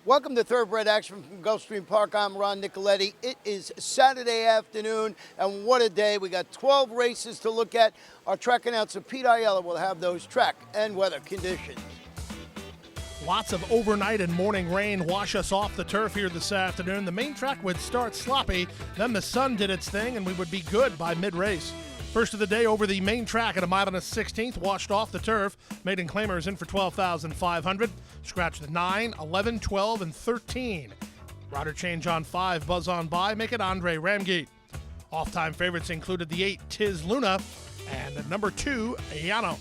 Welcome to Thoroughbred Action from Gulfstream Park. I'm Ron Nicoletti. It is Saturday afternoon, and what a day. We got 12 races to look at. Our track announcer, Pete Aiella, will have those track and weather conditions. Lots of overnight and morning rain wash us off the turf here this afternoon. The main track would start sloppy, then the sun did its thing, and we would be good by mid-race. First of the day over the main track at a mile and a 16th, washed off the turf. Maiden claimers in for 12,500. Scratch the 9, 11, 12, and 13. Rider change on 5, buzz on by, make it Andre Ramgeet. Off-time favorites included the 8, Tiz Luna, and number 2, Yano.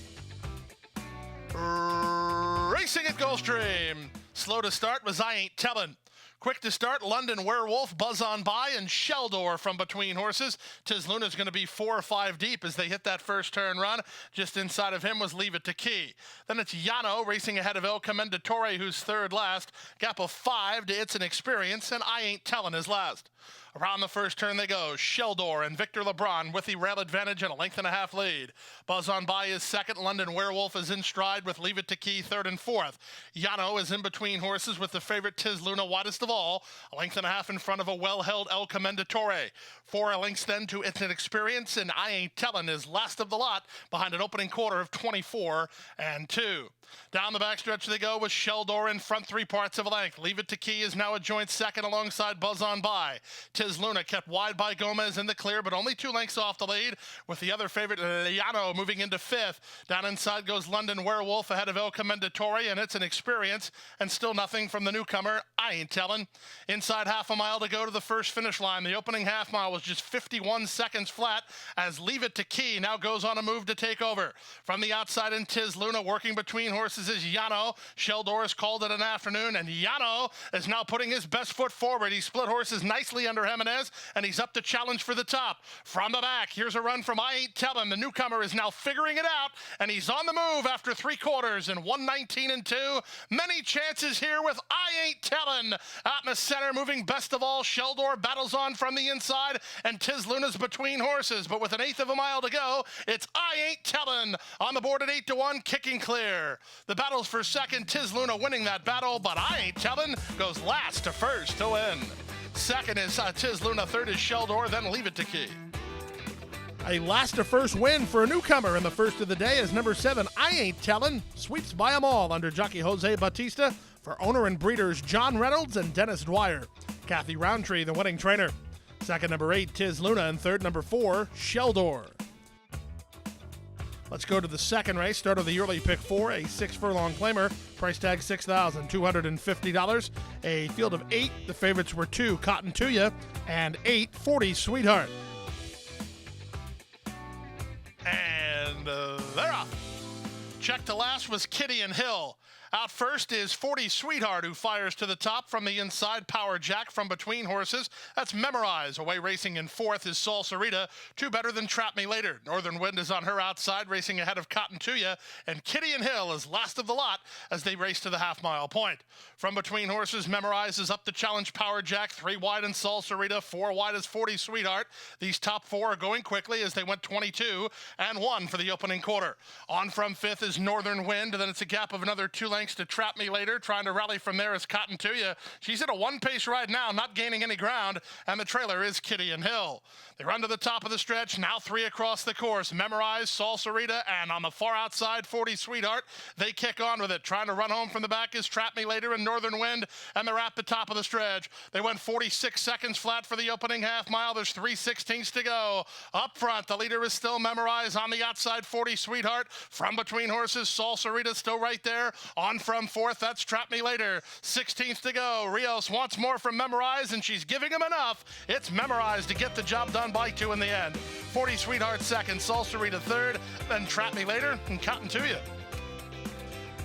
Racing at Gulfstream. Slow to start was I Ain't Tellin'. Quick to start, London Werewolf, buzz on by, and Sheldor from between horses. Tiz Luna's going to be 4 or 5 deep as they hit that first turn run. Just inside of him was Leave It to Key. Then it's Yano racing ahead of El Commendatore, who's third last. Gap of 5 to It's an Experience, and I Ain't Tellin' is last. Around the first turn they go. Sheldor and Victor LeBron with the rail advantage and a length and a half lead. Buzz on by is second. London Werewolf is in stride with Leave It to Key third and fourth. Yano is in between horses with the favorite Tiz Luna widest of all. A length and a half in front of a well-held El Commendatore. 4 lengths then to It's an Experience, and I Ain't Tellin' is last of the lot behind an opening quarter of 24 and 2. Down the backstretch they go with Sheldor in front 3 parts of a length. Leave It to Key is now a joint second alongside Buzz on by. Tiz Luna kept wide by Gomez in the clear, but only 2 lengths off the lead, with the other favorite, Yano, moving into 5th. Down inside goes London Werewolf ahead of El Commendatore, and It's an Experience, and still nothing from the newcomer, I Ain't Tellin'. Inside half a mile to go to the first finish line. The opening half mile was just 51 seconds flat, as Leave It to Key now goes on a move to take over. From the outside in Tiz Luna, working between horses is Yano. Sheldor has called it an afternoon, and Yano is now putting his best foot forward. He split horses nicely under Jimenez, and he's up to challenge for the top. From the back, here's a run from I Ain't Tellin'. The newcomer is now figuring it out, and he's on the move after 3 quarters in 1:19 and 2. Many chances here with I Ain't Tellin'. Out in the center, moving best of all, Sheldor battles on from the inside, and Tiz Luna's between horses, but with an 1/8 of a mile to go, it's I Ain't Tellin' on the board at 8-1, kicking clear. The battle's for second, Tiz Luna winning that battle, but I Ain't Tellin' goes last to first to win. Second is Tiz Luna, third is Sheldor, then Leave It to Key. A last to first win for a newcomer in the first of the day as number 7, I Ain't Tellin', sweeps by them all under jockey Jose Bautista for owner and breeders John Reynolds and Dennis Dwyer. Kathy Roundtree, the winning trainer. Second, number 8, Tiz Luna, and third, number 4, Sheldor. Let's go to the second race. Start of the early pick 4, a 6-furlong claimer. Price tag $6,250. A field of 8. The favorites were 2, Cotton to Ya, and 8, 40 Sweetheart. And they're off. Check to last was Kitty and Hill. Out first is 40 Sweetheart, who fires to the top from the inside. Power Jack from between horses. That's Memorize. Away racing in 4th is Salsarita. 2 better than Trap Me Later. Northern Wind is on her outside, racing ahead of Cotton to Ya. And Kitty and Hill is last of the lot as they race to the half-mile point. From between horses, Memorize is up to challenge Power Jack. 3 wide and Salsarita. 4 wide is 40 Sweetheart. These top 4 are going quickly as they went 22 and 1 for the opening quarter. On from 5th is Northern Wind. And then it's a gap of another 2 lengths to Trap Me Later. Trying to rally from there is Cotton to Ya. She's at a 1-pace ride now, not gaining any ground, and the trailer is Kitty and Hill. They run to the top of the stretch, now 3 across the course. Memorize, Salsarita, and on the far outside, 40 Sweetheart. They kick on with it. Trying to run home from the back is Trap Me Later and Northern Wind, and they're at the top of the stretch. They went 46 seconds flat for the opening half mile. There's 3/16 to go. Up front, the leader is still Memorize. On the outside, 40 Sweetheart. From between horses, Salsarita still right there. On from 4th, that's Trap Me Later. 16th to go. Rios wants more from Memorize, and she's giving him enough. It's Memorize to get the job done by 2 in the end. 40 Sweetheart second, Salsarita third, then Trap Me Later and Cotton to Ya.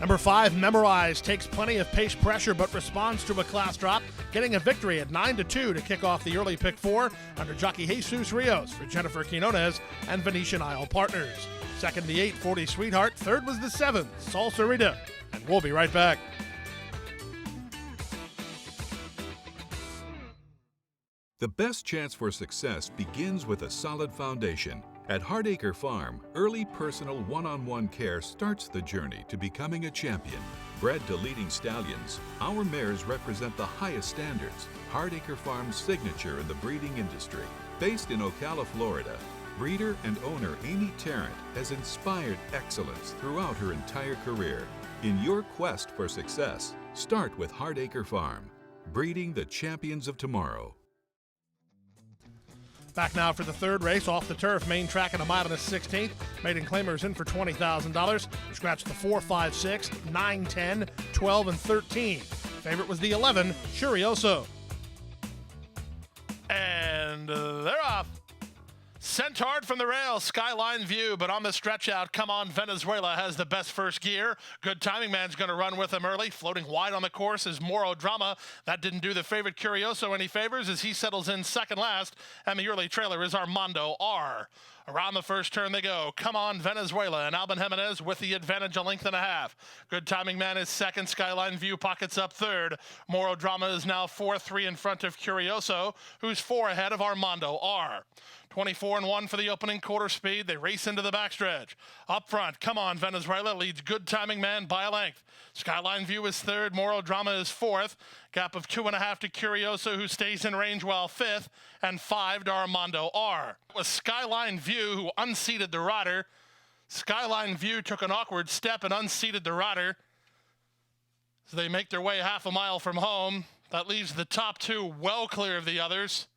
Number 5, Memorize, takes plenty of pace pressure but responds to a class drop, getting a victory at 9-2 to kick off the early pick 4 under jockey Jesus Rios for Jennifer Quinones and Venetian Isle Partners. Second, the 8, 40 Sweetheart. Third was the 7, Salsarita. And we'll be right back. The best chance for success begins with a solid foundation. At Hardacre Farm, early personal one-on-one care starts the journey to becoming a champion. Bred to leading stallions, our mares represent the highest standards. Hardacre Farm's signature in the breeding industry. Based in Ocala, Florida, breeder and owner Amy Tarrant has inspired excellence throughout her entire career. In your quest for success, start with Hardacre Farm, breeding the champions of tomorrow. Back now for the third race off the turf, main track at a mile and a 16th. Maiden claimers in for $20,000. Scratch the 4, 5, 6, 9, 10, 12, and 13. Favorite was the 11, Curioso. And they're off. Sent hard from the rail, Skyline View, but on the stretch out, Come On Venezuela has the best first gear. Good Timing Man's going to run with him early. Floating wide on the course is Moro Drama. That didn't do the favorite Curioso any favors as he settles in second last, and the early trailer is Armando R. Around the first turn they go. Come On Venezuela and Alban Jimenez with the advantage, a length and a half. Good Timing Man is second. Skyline View pockets up third. Moro Drama is now 4-3 in front of Curioso, who's 4 ahead of Armando R. 24-1 for the opening quarter speed. They race into the backstretch. Up front, Come On Venezuela leads Good Timing Man by a length. Skyline View is third. Moro Drama is fourth. Gap of 2.5 to Curioso, who stays in range well fifth, and 5 to Armando R. It was Skyline View who unseated the rider. Skyline View took an awkward step and unseated the rider. So they make their way half a mile from home. That leaves the top two well clear of the others,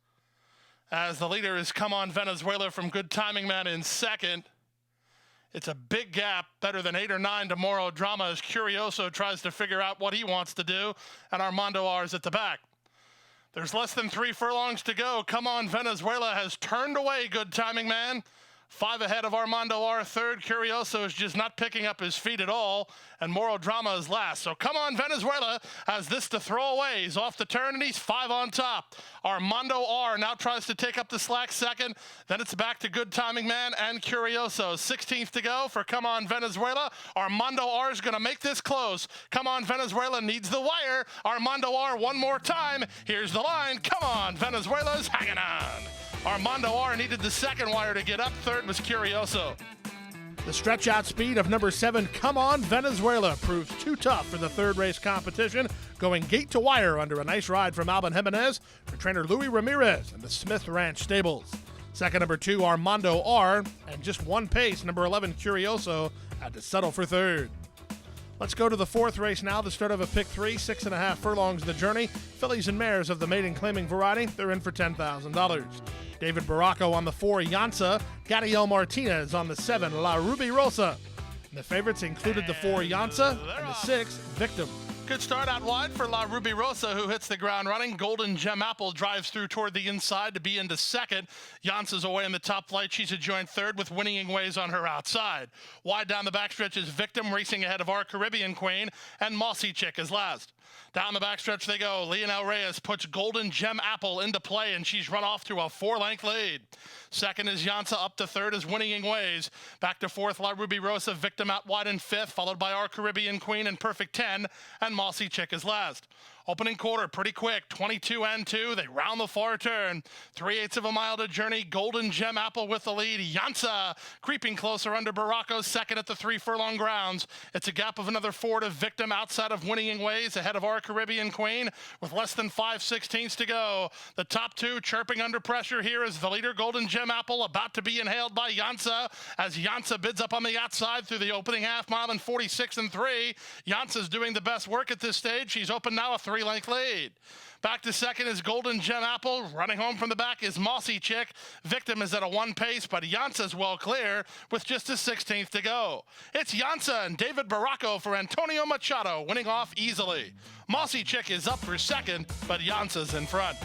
as the leader is Come On Venezuela from Good Timing Man in second. It's a big gap, better than 8 or 9 to Moro Drama as Curioso tries to figure out what he wants to do, and Armando R is at the back. There's less than 3 furlongs to go. Come On Venezuela has turned away Good Timing Man. 5 ahead of Armando R. Third, Curioso is just not picking up his feet at all, and Moro Drama is last. So Come On Venezuela has this to throw away. He's off the turn, and he's 5 on top. Armando R. now tries to take up the slack second. Then it's back to Good Timing Man and Curioso. 16th to go for Come On Venezuela. Armando R. is going to make this close. Come On Venezuela needs the wire. Armando R. one more time. Here's the line. Come On Venezuela's hanging on. Armando R. needed the second wire to get up. Third was Curioso. The stretch-out speed of number 7, Come On Venezuela, proves too tough for the third race competition, going gate to wire under a nice ride from Alban Jimenez for trainer Louis Ramirez and the Smith Ranch Stables. Second, number 2, Armando R, and just one pace, number 11, Curioso, had to settle for third. Let's go to the fourth race now, the start of a pick 3, 6.5 furlongs the journey. Fillies and mares of the maiden claiming variety, they're in for $10,000. David Baracco on the 4, Yansa. Gadiel Martinez on the 7, La Rubirosa. And the favorites included the 4, Yansa, and the 6, Victim. Good start out wide for La Rubirosa, who hits the ground running. Golden Gem Apple drives through toward the inside to be into second. Yansa's away in the top flight. She's a joint third with Winning Ways on her outside. Wide down the backstretch is Victim, racing ahead of Our Caribbean Queen, and Mossy Chick is last. Down the backstretch they go. Leonel Reyes puts Golden Gem Apple into play, and she's run off to a 4-length lead. Second is Yansa, up to third is Winning Ways. Back to fourth, La Rubirosa, Victim out wide in fifth, followed by Our Caribbean Queen in perfect 10, and Mossy Chick is last. Opening quarter, pretty quick, 22 and 2. They round the far turn. 3/8 of a mile to journey. Golden Gem Apple with the lead. Yansa creeping closer under Baracco, second at the 3 furlong grounds. It's a gap of another 4 to Victim outside of Winning Ways, ahead of Our Caribbean Queen with less than 5/16 to go. The top 2 chirping under pressure here is the leader, Golden Gem Apple, about to be inhaled by Yansa as Yansa bids up on the outside through the opening half mile in 46 and 3. Yansa's doing the best work at this stage. She's open now a 3-length lead. Back to second is Golden Gem Apple. Running home from the back is Mossy Chick. Victim is at a 1 pace, but Yansa's well clear with just a 16th to go. It's Yansa and David Baracco for Antonio Machado, winning off easily. Mossy Chick is up for second, but Yansa's in front.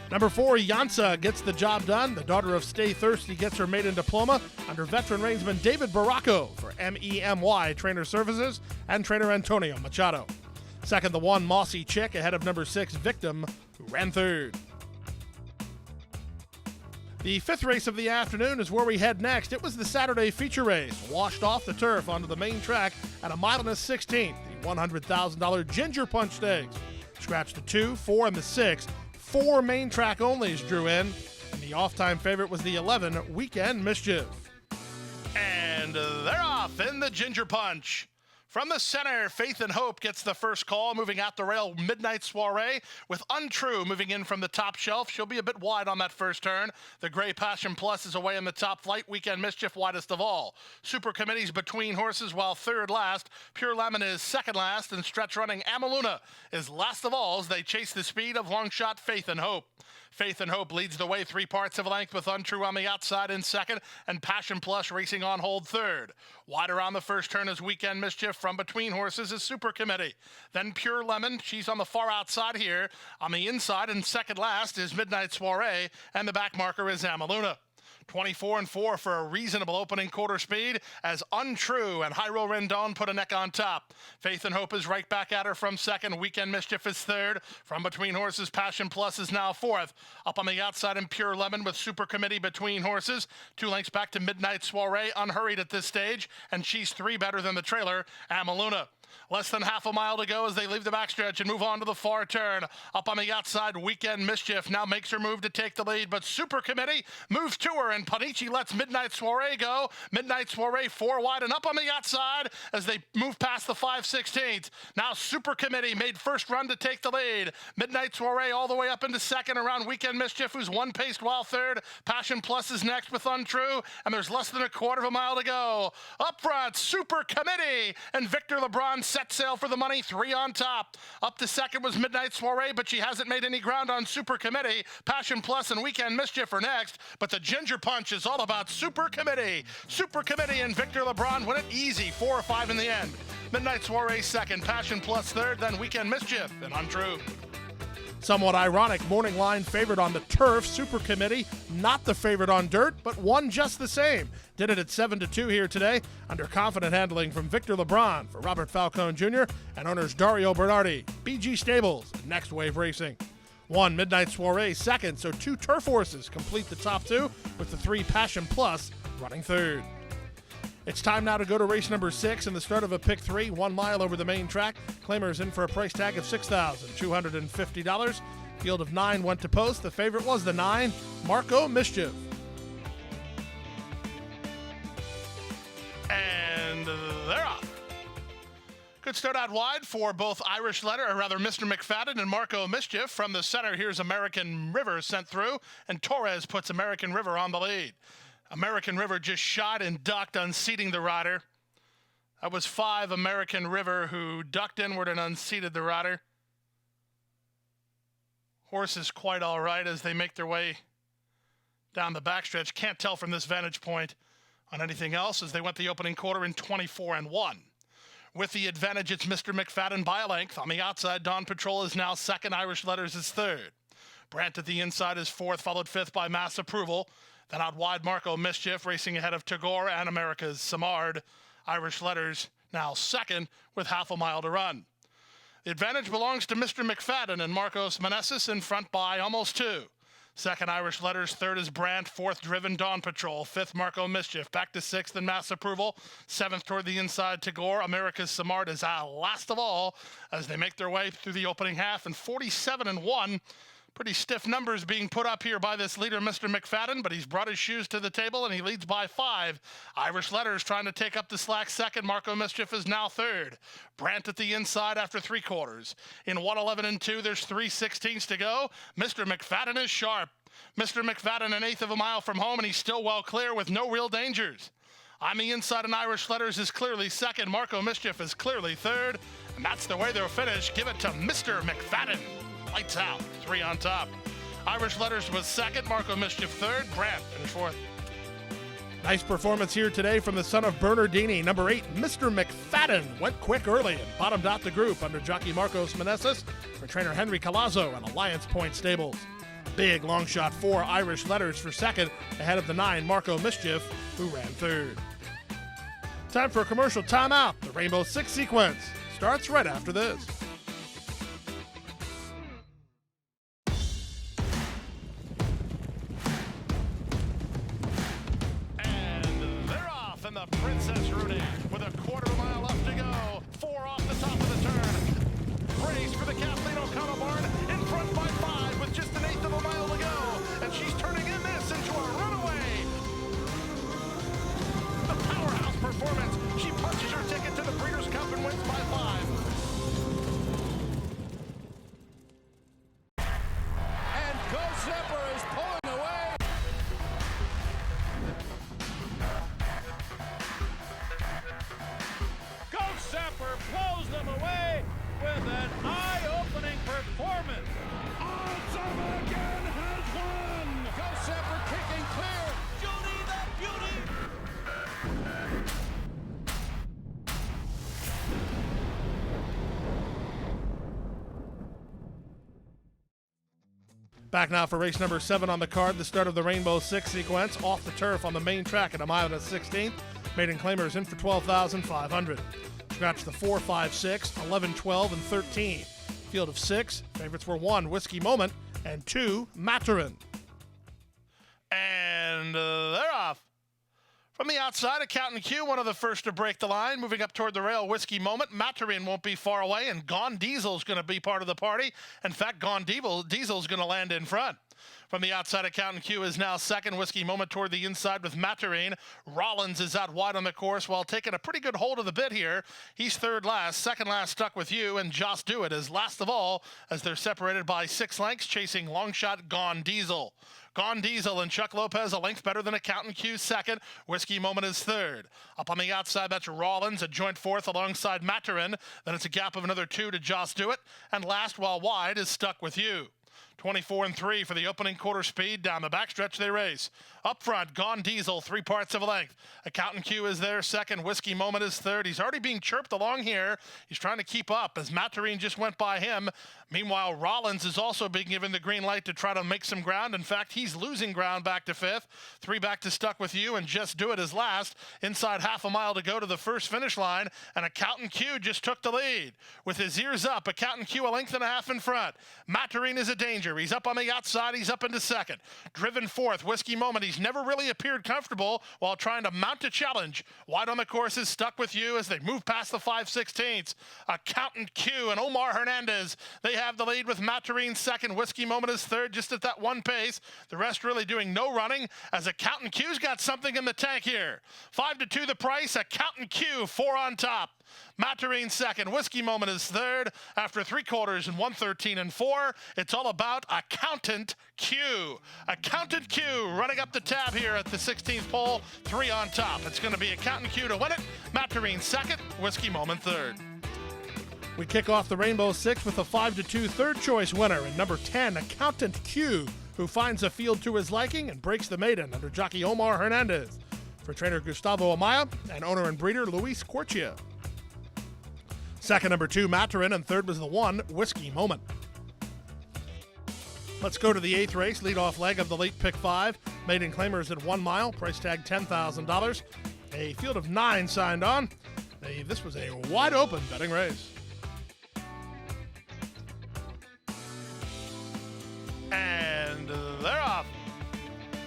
Number 4, Yansa gets the job done. The daughter of Stay Thirsty gets her maiden diploma under veteran reinsman David Baracco for MEMY Trainer Services and trainer Antonio Machado. Second, the 1, Mossy Chick, ahead of number 6, Victim, who ran third. The 5th race of the afternoon is where we head next. It was the Saturday feature race, washed off the turf onto the main track at a mile and a 16th, the $100,000 Ginger Punch Stakes. Scratch the 2, 4, and the 6. 4 main track onlys drew in, and the off-time favorite was the 11, Weekend Mischief. And they're off in the Ginger Punch. From the center, Faith and Hope gets the first call, moving out the rail, Midnight Soiree, with Untrue moving in from the top shelf. She'll be a bit wide on that first turn. The Gray Passion Plus is away in the top flight. Weekend Mischief widest of all. Super Committee's between horses, while third last. Pure Lemon is second last, and stretch running Amaluna is last of all as they chase the speed of long shot Faith and Hope. Faith and Hope leads the way 3 parts of a length, with Untrue on the outside in second and Passion Plus racing on hold third. Wide around the first turn is Weekend Mischief. From between horses is Super Committee. Then Pure Lemon, she's on the far outside here. On the inside and second last is Midnight Soiree, and the back marker is Amaluna. 24-4 for a reasonable opening quarter speed as Untrue and Hyro Rendon put a neck on top. Faith and Hope is right back at her from second. Weekend Mischief is third. From between horses, Passion Plus is now fourth. Up on the outside in Pure Lemon with Super Committee between horses. 2 lengths back to Midnight Soiree, unhurried at this stage, and she's 3 better than the trailer, Amaluna. Less than half a mile to go as they leave the backstretch and move on to the far turn. Up on the outside, Weekend Mischief now makes her move to take the lead, but Super Committee moves to her, and Panichi lets Midnight Soiree go. Midnight Soiree 4 wide and up on the outside as they move past the 5/16. Now Super Committee made first run to take the lead. Midnight Soiree all the way up into second around Weekend Mischief, who's 1 paced while third. Passion Plus is next with Untrue, and there's less than a quarter of a mile to go. Up front, Super Committee and Victor LeBron set sail for the money, 3 on top. Up to second was Midnight Soiree, but she hasn't made any ground on Super Committee. Passion Plus and Weekend Mischief are next, but the Ginger Punch is all about Super Committee. Super Committee and Victor LeBron win it easy, 4 or 5 in the end. Midnight Soiree second, Passion Plus third, then Weekend Mischief and Untrue. Somewhat ironic, morning line favored on the turf. Super Committee, not the favorite on dirt, but won just the same. Did it at 7-2 here today, under confident handling from Victor LeBron for Robert Falcone Jr. and owners Dario Bernardi, BG Stables, and Next Wave Racing. 1 Midnight Soiree second, so 2 turf horses complete the top 2, with the 3 Passion Plus running third. It's time now to go to race number 6 and the start of a pick 3, 1 mile over the main track. Claimers in for a price tag of $6,250. Field of 9 went to post. The favorite was the 9, Marco Mischief. And they're off. Good start out wide for both Irish Letter, or rather Mr. McFadden and Marco Mischief. From the center, here's American River sent through, and Torres puts American River on the lead. American River just shot and ducked, unseating the rider. That was 5 American River who ducked inward and unseated the rider. Horse is quite all right as they make their way down the backstretch. Can't tell from this vantage point on anything else as they went the opening quarter in 24-1. With the advantage, it's Mr. McFadden by a length. On the outside, Dawn Patrol is now second. Irish Letters is third. Brandt at the inside is fourth, followed fifth by Mass Approval. Then out wide, Marco Mischief racing ahead of Tagore and America's Samard. Irish Letters now second with half a mile to run. The advantage belongs to Mr. McFadden and Marcos Meneses in front by almost 2. Second, Irish Letters. Third is Brandt. Fourth, Driven Dawn Patrol. Fifth, Marco Mischief. Back to sixth and Mass Approval. Seventh, toward the inside, Tagore. America's Samard is last of all as they make their way through the opening half. And 47-1. Pretty stiff numbers being put up here by this leader, Mr. McFadden, but he's brought his shoes to the table and he leads by 5. Irish Letters trying to take up the slack second. Marco Mischief is now third. Brandt at the inside after 3 quarters. In 1:11-2, there's 3/16 to go. Mr. McFadden is sharp. Mr. McFadden an eighth of a mile from home, and he's still well clear with no real dangers. On the inside, and Irish Letters is clearly second. Marco Mischief is clearly third, and that's the way they'll finish. Give it to Mr. McFadden. Lights out, 3 on top. Irish Letters was second, Marco Mischief third, Brandt finished fourth. Nice performance here today from the son of Bernardini. Number 8, Mr. McFadden, went quick early and bottomed out the group under jockey Marcos Meneses for trainer Henry Colazo and Alliance Point Stables. Big long shot 4, Irish Letters for second, ahead of the 9, Marco Mischief, who ran third. Time for a commercial timeout. The Rainbow Six sequence starts right after this. And the Princess Rooney with a quarter mile left to go. 4 off the top of the turn. Race for the Kathleen O'Connell barn in front by 5 with just an eighth of a mile to go. And she's turning in this into a runaway. The powerhouse Back now for race number 7 on the card, the start of the Rainbow Six sequence, off the turf on the main track at a mile and a 16th. Maiden claimers in for $12,500. Scratch the 4, 5, 6, 11, 12, and 13. Field of 6. Favorites were 1, Whiskey Moment, and 2, Maturin. And they're off. From the outside, Accountant Q, one of the first to break the line. Moving up toward the rail, Whiskey Moment. Maturin won't be far away, and Gone Diesel's going to be part of the party. In fact, Gone Diesel's going to land in front. From the outside, Accountant Q is now second. Whiskey Moment toward the inside with Maturin. Rollins is out wide on the course while taking a pretty good hold of the bit here. He's third last. Second last Stuck With You, and Just Do It is last of all as they're separated by 6 lengths, chasing long shot Gone Diesel. Gone Diesel and Chuck Lopez a length better than Accountant Q second. Whiskey Moment is third. Up on the outside, that's Rollins, a joint fourth alongside Maturin. Then it's a gap of another 2 to Just Do It. And last, while wide, is Stuck With You. 24 and 3 for the opening quarter speed. Down the backstretch they race. Up front, Gone Diesel, 3 parts of a length. Accountant Q is there second. Whiskey Moment is third. He's already being chirped along here. He's trying to keep up as Maturin just went by him. Meanwhile, Rollins is also being given the green light to try to make some ground. In fact, he's losing ground back to 5th. 3 back to Stuck With You, and Just Do It is last. Inside half a mile to go to the first finish line, and Accountant Q just took the lead. With his ears up, Accountant Q a length and a half in front. Maturin is a danger. He's up on the outside. He's up into second. Driven fourth, Whiskey Moment. He's never really appeared comfortable while trying to mount a challenge. Wide on the course is Stuck With You as they move past the 5/16. Accountant Q and Omar Hernandez, they have the lead with Maturin second. Whiskey Moment is third, just at that one pace. The rest really doing no running as Accountant Q's got something in the tank here. 5-2 the price. Accountant Q 4 on top. Maturin second. Whiskey Moment is third. After 3 quarters and 1:13 and 4, it's all about Accountant Q. Accountant Q running up the tab here at the 16th pole. 3 on top. It's going to be Accountant Q to win it. Maturin second. Whiskey Moment third. We kick off the Rainbow Six with a 5-2 third choice winner in number 10, Accountant Q, who finds a field to his liking and breaks the maiden under jockey Omar Hernandez. For trainer Gustavo Amaya and owner and breeder Luis Corchia. Second, number 2, Maturin, and third was the 1, Whiskey Moment. Let's go to the 8th race, leadoff leg of the late pick 5. Maiden claimers at 1 mile, price tag $10,000. A field of 9 signed on. This was a wide open betting race. And they're off.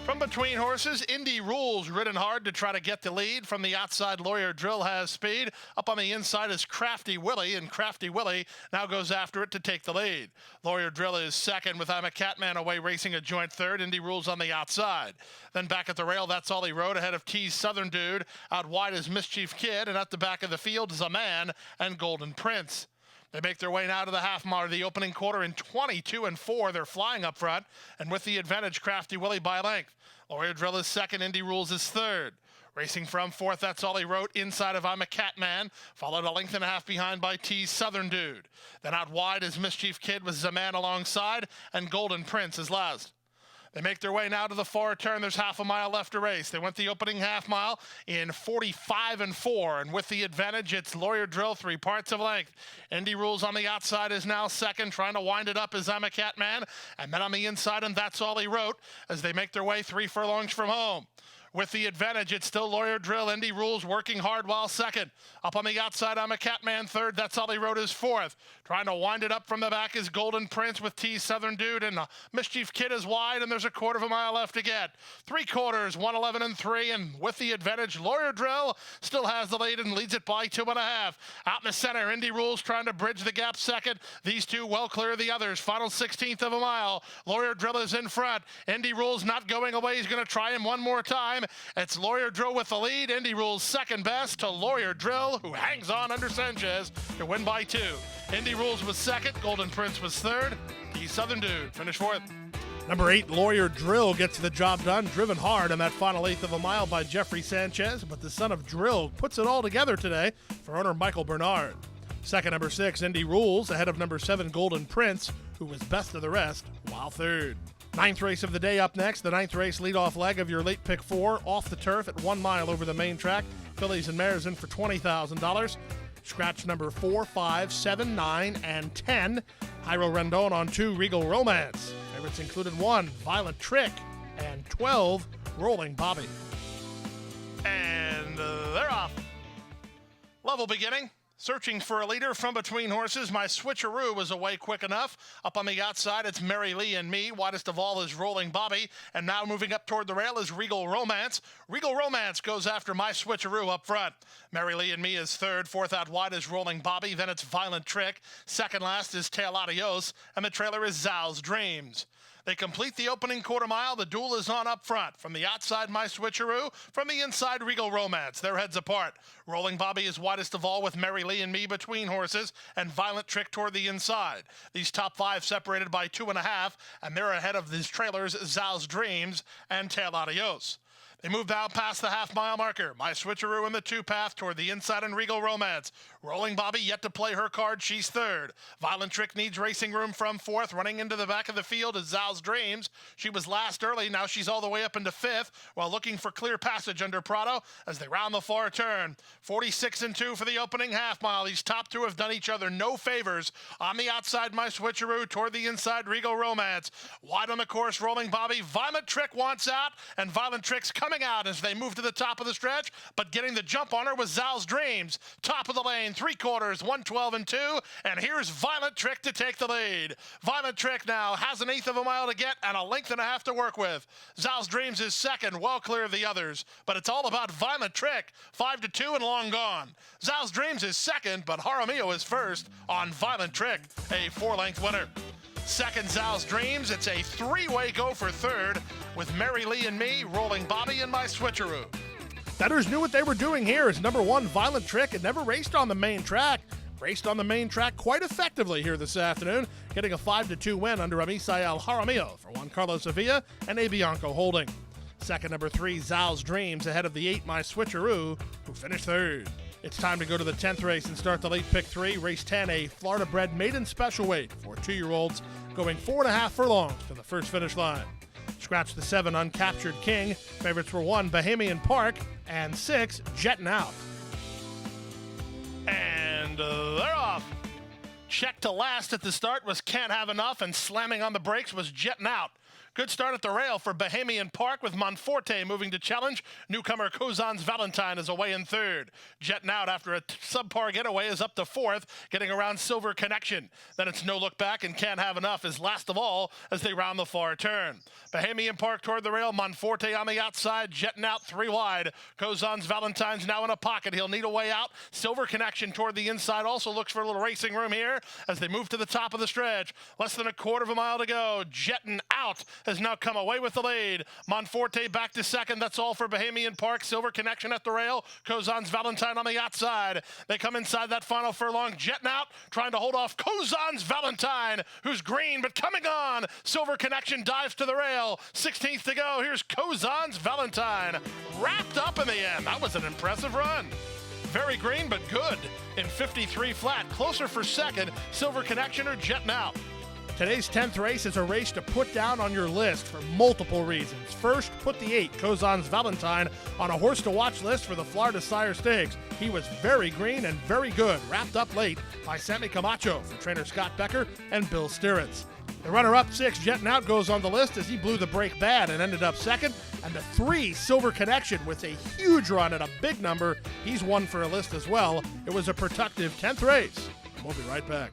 From between horses, Indy Rules ridden hard to try to get the lead. From the outside, Lawyer Drill has speed. Up on the inside is Crafty Willie, and Crafty Willie now goes after it to take the lead. Lawyer Drill is second with I'm a Catman away racing a joint third. Indy Rules on the outside. Then back at the rail, that's all he rode ahead of T's Southern Dude. Out wide is Mischief Kid, and at the back of the field is A Man and Golden Prince. They make their way now to the half mile of the opening quarter in 22 and 4. They're flying up front, and with the advantage, Crafty Willie by length. Lawyer Drill is second, Indy Rules is third. Racing from fourth, that's all he wrote, inside of I'm a Catman, followed a length and a half behind by T's Southern Dude. Then out wide is Mischief Kid with Zaman alongside, and Golden Prince is last. They make their way now to the far turn. There's half a mile left to race. They went the opening half mile in 45 and 4. And with the advantage, it's Lawyer Drill, 3 parts of length. Indy Rules on the outside is now second. Trying to wind it up is I'm a Catman. And then on the inside, and that's all he wrote, as they make their way 3 furlongs from home. With the advantage, it's still Lawyer Drill. Indy Rules working hard while second. Up on the outside, I'm a Catman third. That's all he wrote is fourth. Trying to wind it up from the back is Golden Prince with T's Southern Dude, and Mischief Kid is wide, and there's a quarter of a mile left to get. 3 quarters, 1:11 and 3, and with the advantage, Lawyer Drill still has the lead and leads it by 2.5. Out in the center, Indy Rules trying to bridge the gap second. These two well clear of the others. Final 16th of a mile. Lawyer Drill is in front. Indy Rules not going away. He's going to try him one more time. It's Lawyer Drill with the lead. Indy Rules second best to Lawyer Drill, who hangs on under Sanchez to win by 2. Indy Rules was second. Golden Prince was third. The Southern Dude finished fourth. Number 8, Lawyer Drill gets the job done, driven hard on that final 1/8 of a mile by Jeffrey Sanchez, but the son of Drill puts it all together today for owner Michael Bernard. Second, number 6, Indy Rules, ahead of number 7, Golden Prince, who was best of the rest, while third. 9th race of the day up next, the 9th race leadoff leg of your late pick 4, off the turf at 1 mile over the main track. Fillies and mares in for $20,000. Scratch number 4, 5, 7, 9, and 10. Jairo Rendon on 2, Regal Romance. Favorites included 1, Violent Trick, and 12, Rolling Bobby. And they're off. Level beginning. Searching for a leader from between horses. My switcheroo was away quick enough. Up on the outside, it's Mary Lee and Me. Widest of all is Rolling Bobby. And now moving up toward the rail is Regal Romance. Regal Romance goes after My switcheroo up front. Mary Lee and Me is third. Fourth out wide is Rolling Bobby. Then it's Violent Trick. Second last is Tail Adios. And the trailer is Zal's Dreams. They complete the opening quarter mile. The duel is on up front. From the outside, My switcheroo. From the inside, Regal Romance. Their heads apart. Rolling Bobby is widest of all with Mary Lee and Me between horses and Violent Trick toward the inside. These top 5 separated by 2.5, and they're ahead of these trailers, Zal's Dreams and Tail Adios. They moved out past the half-mile marker. My switcheroo in the 2-path toward the inside and Regal Romance. Rolling Bobby yet to play her card. She's third. Violent Trick needs racing room from fourth. Running into the back of the field is Zal's Dreams. She was last early. Now she's all the way up into fifth while looking for clear passage under Prado as they round the far turn. 46 and 2 for the opening half mile. These top 2 have done each other no favors. On the outside, My switcheroo. Toward the inside, Regal Romance. Wide on the course, Rolling Bobby. Violent Trick wants out, and Violent Trick's coming out as they move to the top of the stretch, but getting the jump on her was Zal's Dreams. Top of the lane, 3/4, 112 and 2, and here's Violent Trick to take the lead. Violent Trick now has 1/8 of a mile to get and 1.5 to work with. Zal's Dreams is second, well clear of the others, but it's all about Violent Trick. 5-2 and long gone. Zal's Dreams is second, but Jaramillo is first on Violent Trick, a 4-length winner. Second, Zal's Dreams. It's a 3-way go for third with Mary Lee and Me, Rolling Bobby, and My switcheroo. Bettors knew what they were doing here as number 1, Violent Trick, had never raced on the main track. Raced on the main track quite effectively here this afternoon, getting a 5-2 win under Amisael Jaramillo for Juan Carlos Sevilla and A. Bianco Holding. Second, number 3, Zal's Dreams, ahead of the 8, My switcheroo, who finished third. It's time to go to the 10th race and start the late pick 3. Race 10, a Florida-bred maiden special weight for 2-year-olds, going 4.5 furlongs to the first finish line. Scratch the 7, Uncaptured King. Favorites were 1, Bahamian Park, and 6, Jettin' Out. And they're off. Check to last at the start was Can't Have Enough, and slamming on the brakes was Jettin' Out. Good start at the rail for Bahamian Park with Monforte moving to challenge. Newcomer Kozan's Valentine is away in third. Jetting Out after a subpar getaway is up to fourth, getting around Silver Connection. Then it's No Look Back and Can't Have Enough is last of all as they round the far turn. Bahamian Park toward the rail, Monforte on the outside, Jetting Out 3 wide. Kozan's Valentine's now in a pocket. He'll need a way out. Silver Connection toward the inside also looks for a little racing room here as they move to the top of the stretch. Less than 1/4 mile to go. Jetting Out has now come away with the lead. Monforte back to second. That's all for Bahamian Park. Silver Connection at the rail. Kozan's Valentine on the outside. They come inside that final furlong. Jetting Out, trying to hold off Kozan's Valentine, who's green but coming on. Silver Connection dives to the rail. 16th to go. Here's Kozan's Valentine. Wrapped up in the end. That was an impressive run. Very green but good in 53 flat. Closer for second. Silver Connection or Jetting Out. Today's 10th race is a race to put down on your list for multiple reasons. First, put the 8, Kozan's Valentine, on a horse-to-watch list for the Florida Sire Stakes. He was very green and very good, wrapped up late by Sammy Camacho from trainer Scott Becker and Bill Stirritz. The runner-up 6, Jetting Out, goes on the list as he blew the brake bad and ended up second. And the 3, Silver Connection, with a huge run at a big number. He's one for a list as well. It was a productive 10th race. We'll be right back.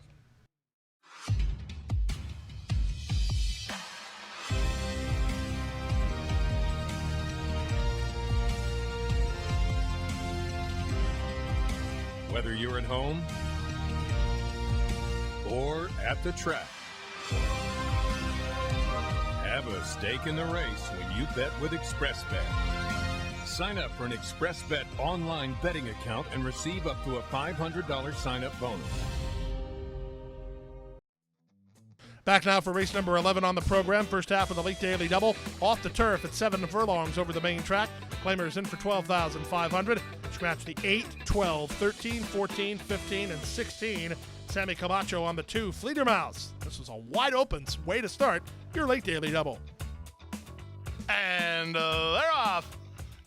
Whether you're at home or at the track, have a stake in the race when you bet with ExpressBet. Sign up for an ExpressBet online betting account and receive up to a $500 sign-up bonus. Back now for race number 11 on the program. First half of the late daily double. Off the turf at 7 furlongs over the main track. Claimers in for $12,500. Scratch the 8, 12, 13, 14, 15, and 16. Sammy Camacho on the 2, Fledermaus. This was a wide open way to start your late daily double. And they're off.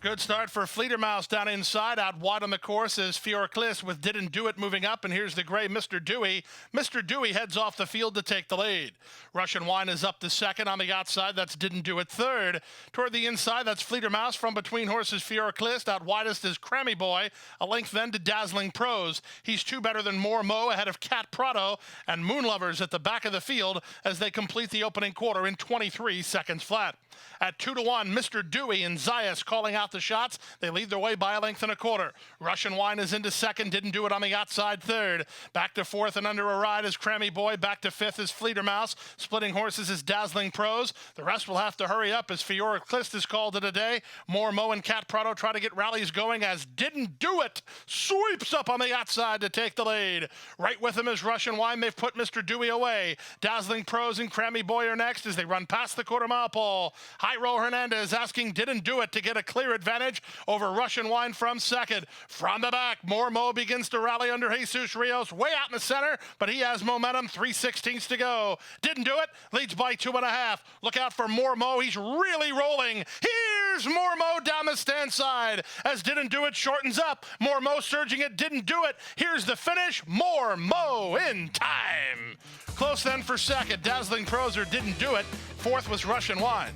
Good start for Fledermaus down inside. Out wide on the course is Fiorclis with Didn't Do It moving up. And here's the gray Mr. Dewey. Mr. Dewey heads off the field to take the lead. Russian Wine is up to second. On the outside, that's Didn't Do It third. Toward the inside, that's Fledermaus. From between horses, Fiorclis. Out widest is Crammy Boy. A length then to Dazzling Pros. He's two better than More Mo ahead of Cat Prado and Moon Lovers at the back of the field as they complete the opening quarter in 23 seconds flat. At 2-1, Mr. Dewey and Zayas calling out the shots. They lead their way by a length and a quarter. Russian Wine is into second. Didn't Do It on the outside third. Back to fourth and under a ride is Crammy Boy. Back to fifth is Fledermaus. Splitting horses is Dazzling Pros. The rest will have to hurry up as Fiorclis is called it a day. More Mo and Cat Prado try to get rallies going as Didn't Do It sweeps up on the outside to take the lead. Right with him is Russian Wine. They've put Mr. Dewey away. Dazzling Pros and Crammy Boy are next as they run past the quarter-mile pole. Jairo Hernandez asking Didn't Do It to get a clear advantage over Russian Wine from second. From the back, More Mo begins to rally under Jesus Rios way out in the center, but he has momentum. 3/16 to go. Didn't Do It leads by 2.5. Look out for More Mo. He's really rolling. Here's More Mo down the stand side as Didn't Do It shortens up. More Mo surging it. Didn't Do It. Here's the finish. More Mo in time. Close then for second. Dazzling Pros Didn't Do It. Fourth was Russian Wine.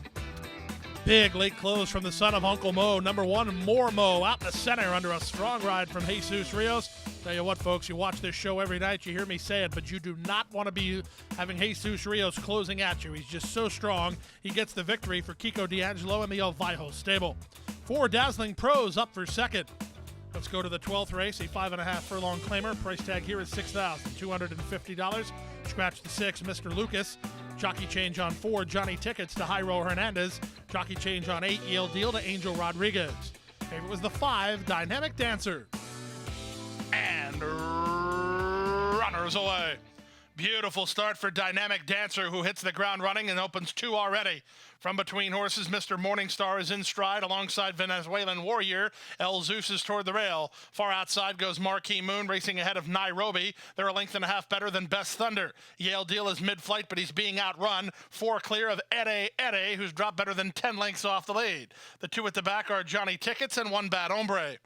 Big late close from the son of Uncle Mo. Number one, More Mo out in the center under a strong ride from Jesus Rios. Tell you what, folks, you watch this show every night, you hear me say it, but you do not want to be having Jesus Rios closing at you. He's just so strong. He gets the victory for Kiko D'Angelo and the El Viejo stable. 4 Dazzling Pros up for second. Let's go to the 12th race, a 5.5 furlong claimer. Price tag here is $6,250. Scratch the 6, Mr. Lucas. Jockey change on 4, Johnny Tickets to Jairo Hernandez. Jockey change on 8, Yale Deal to Angel Rodriguez. Favorite was the 5, Dynamic Dancer. And runners away. Beautiful start for Dynamic Dancer, who hits the ground running and opens 2 already. From between horses, Mr. Morningstar is in stride alongside Venezuelan Warrior. El Zeus is toward the rail. Far outside goes Marquee Moon, racing ahead of Nairobi. They're a length and a half better than Best Thunder. Yale Deal is mid-flight, but he's being outrun. 4 clear of Ede, who's dropped better than 10 lengths off the lead. The 2 at the back are Johnny Tickets and 1 Bad Hombre.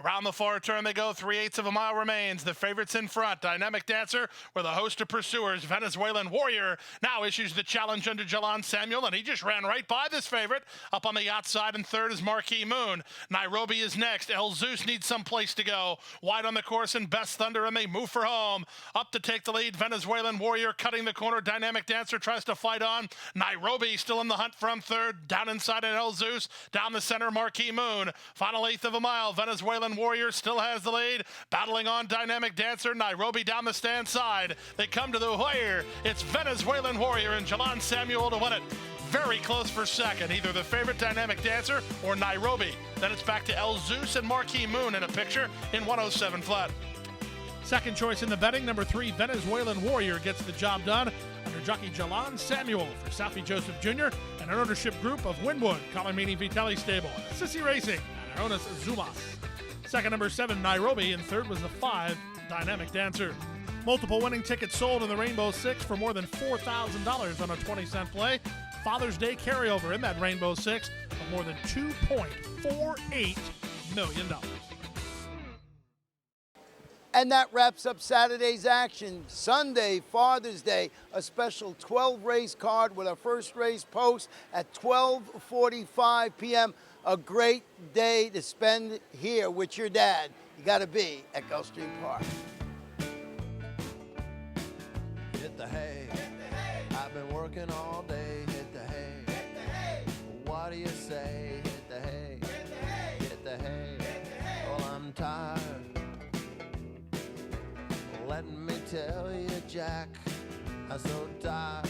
Around the far turn they go. 3/8 of a mile remains. The favorites in front. Dynamic Dancer with a host of pursuers. Venezuelan Warrior now issues the challenge under Jalan Samuel, and he just ran right by this favorite. Up on the outside and third is Marquee Moon. Nairobi is next. El Zeus needs some place to go. Wide on the course and Best Thunder, and they move for home. Up to take the lead, Venezuelan Warrior cutting the corner. Dynamic Dancer tries to fight on. Nairobi still in the hunt from third. Down inside and El Zeus. Down the center, Marquee Moon. Final 1/8 of a mile. Venezuelan Warrior still has the lead. Battling on Dynamic Dancer. Nairobi down the stand side. They come to the wire. It's Venezuelan Warrior and Jalan Samuel to win it. Very close for second, either the favorite Dynamic Dancer or Nairobi. Then it's back to El Zeus and Marquee Moon in a picture in 107 flat. Second choice in the betting, number 3, Venezuelan Warrior gets the job done under jockey Jalan Samuel for Southie Joseph Jr. and an ownership group of Winwood, Colomini Vitelli Stable, Sissy Racing, and Aronis Zumas. Second, number 7, Nairobi, and third was the 5, Dynamic Dancer. Multiple winning tickets sold in the Rainbow Six for more than $4,000 on a 20-cent play. Father's Day carryover in that Rainbow Six of more than $2.48 million. And that wraps up Saturday's action. Sunday, Father's Day, a special 12-race card with our first race post at 12:45 p.m. A great day to spend here with your dad. You got to be at Gulfstream Park. Hit the hay. I've been working all day. Hit the hay. What do you say? Hit the hay. Hit the hay. Well, I'm tired. Let me tell you, Jack, I'm so tired.